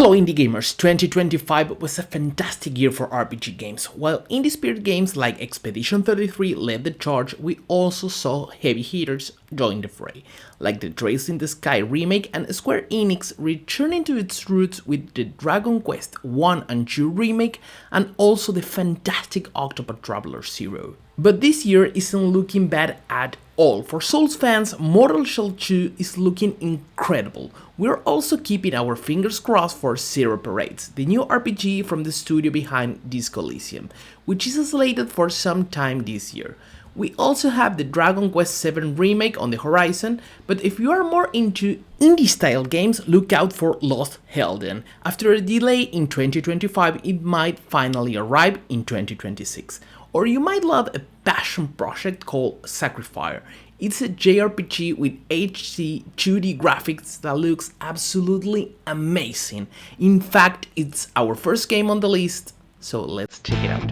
Hello indie gamers, 2025 was a fantastic year for RPG games. While indie spirit games like Expedition 33 led the charge, we also saw heavy hitters join the fray, like the Trails in the Sky remake and Square Enix returning to its roots with the Dragon Quest 1 and 2 remake and also the fantastic Octopath Traveler 0. But this year isn't looking bad at all. For Souls fans, Mortal Shell 2 is looking incredible. We're also keeping our fingers crossed for Zero Parades, the new RPG from the studio behind Disco Elysium, which is slated for some time this year. We also have the Dragon Quest 7 remake on the horizon, but if you are more into indie-style games, look out for Lost Hellden. After a delay in 2025, it might finally arrive in 2026. Or you might love a passion project called SacriFire. It's a JRPG with HD 2D graphics that looks absolutely amazing. In fact, it's our first game on the list, so let's check it out.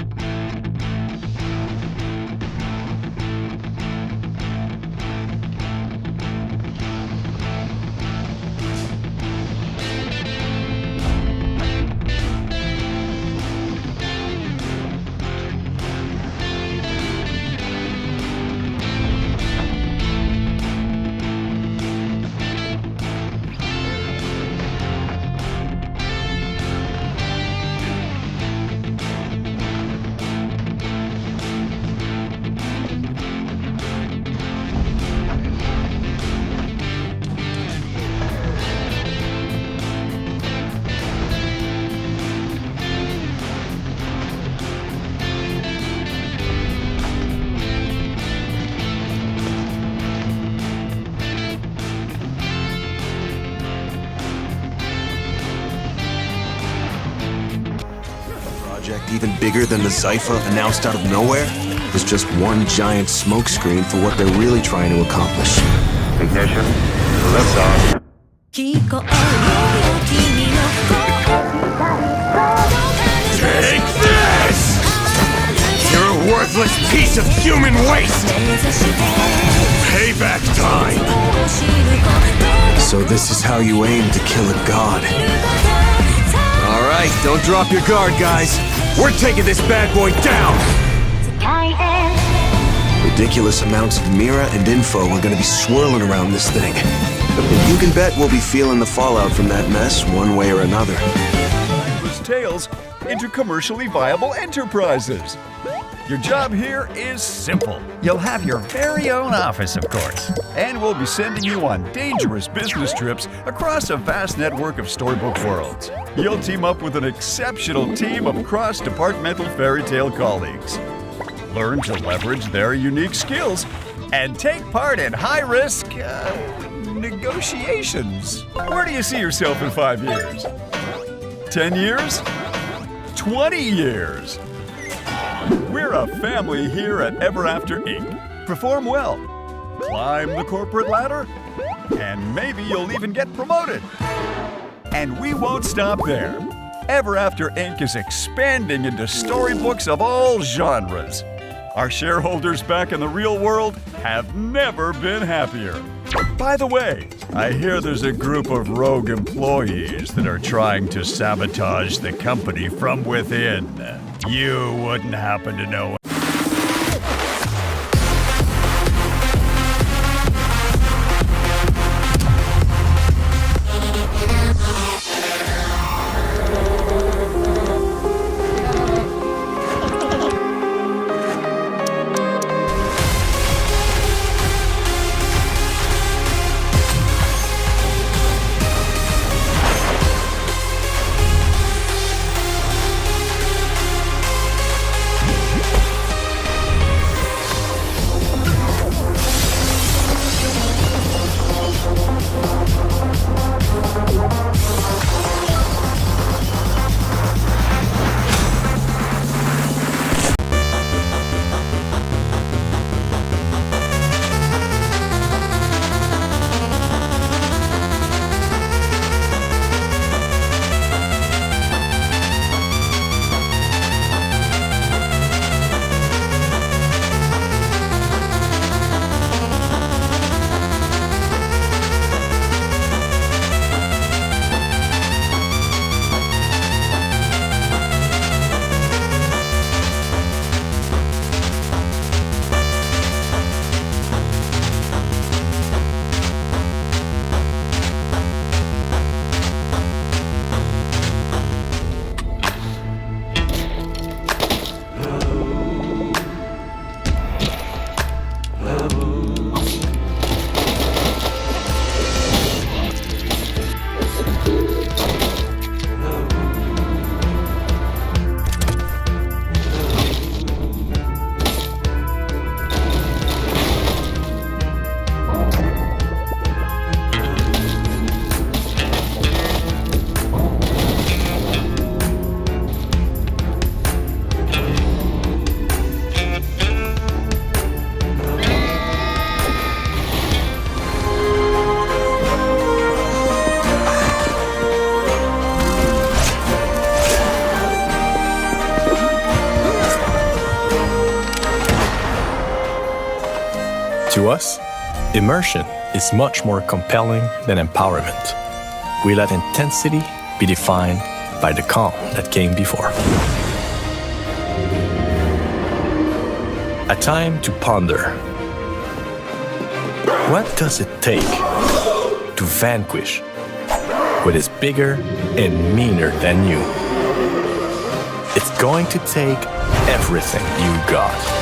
Even bigger than the Zypha announced out of nowhere is just one giant smokescreen for what they're really trying to accomplish. Ignition, lift off. Take this! You're a worthless piece of human waste! Payback time! So this is how you aim to kill a god. Alright, don't drop your guard, guys. We're taking this bad boy down! Ridiculous amounts of Mira and info are gonna be swirling around this thing. And you can bet we'll be feeling the fallout from that mess one way or another. Tales into commercially viable enterprises. Your job here is simple. You'll have your very own office, of course, and we'll be sending you on dangerous business trips across a vast network of storybook worlds. You'll team up with an exceptional team of cross-departmental fairy tale colleagues. Learn to leverage their unique skills and take part in high-risk negotiations. Where do you see yourself in 5 years? 10 years? 20 years? We're a family here at Ever After Inc. Perform well, climb the corporate ladder, and maybe you'll even get promoted. And we won't stop there. Ever After Inc. is expanding into storybooks of all genres. Our shareholders back in the real world have never been happier. By the way, I hear there's a group of rogue employees that are trying to sabotage the company from within. You wouldn't happen to know. To us, immersion is much more compelling than empowerment. We let intensity be defined by the calm that came before. A time to ponder. What does it take to vanquish what is bigger and meaner than you? It's going to take everything you got.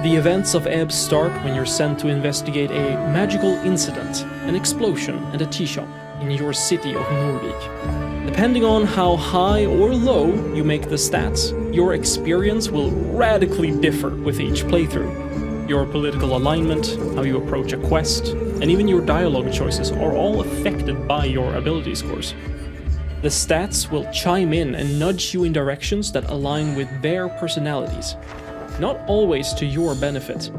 The events of Ebb start when you're sent to investigate a magical incident, an explosion at a tea shop in your city of Norvik. Depending on how high or low you make the stats, your experience will radically differ with each playthrough. Your political alignment, how you approach a quest, and even your dialogue choices are all affected by your ability scores. The stats will chime in and nudge you in directions that align with their personalities, not always to your benefit.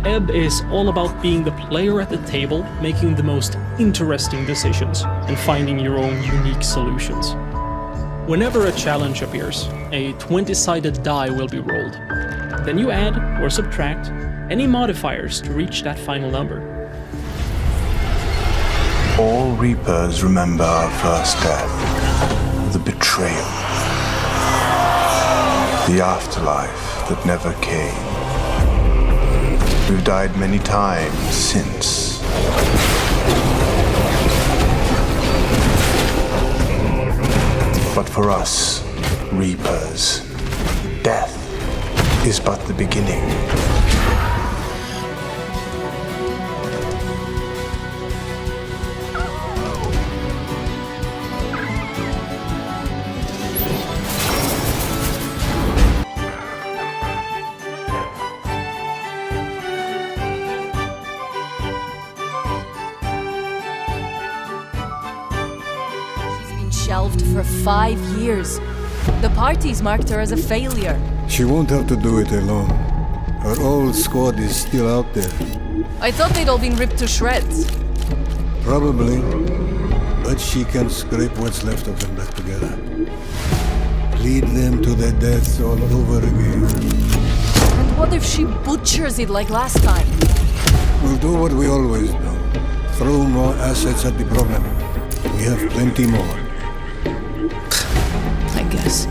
Ebb is all about being the player at the table, making the most interesting decisions, and finding your own unique solutions. Whenever a challenge appears, a 20-sided die will be rolled. Then you add or subtract any modifiers to reach that final number. All Reapers remember our first death, the betrayal, the afterlife that never came. We've died many times since. But for us, Reapers, death is but the beginning. Shelved for 5 years. The parties marked her as a failure. She won't have to do it alone. Her old squad is still out there. I thought they'd all been ripped to shreds. Probably. But she can scrape what's left of them back together. Lead them to their deaths all over again. And what if she butchers it like last time? We'll do what we always do. Throw more assets at the problem. We have plenty more. I guess.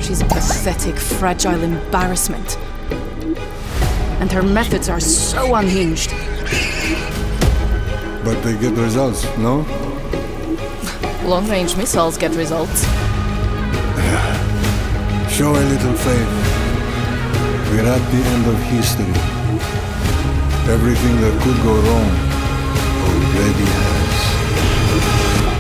She's a pathetic, fragile embarrassment. And her methods are so unhinged. But they get results, no? Long-range missiles get results. Show a little faith. We're at the end of history. Everything that could go wrong already has.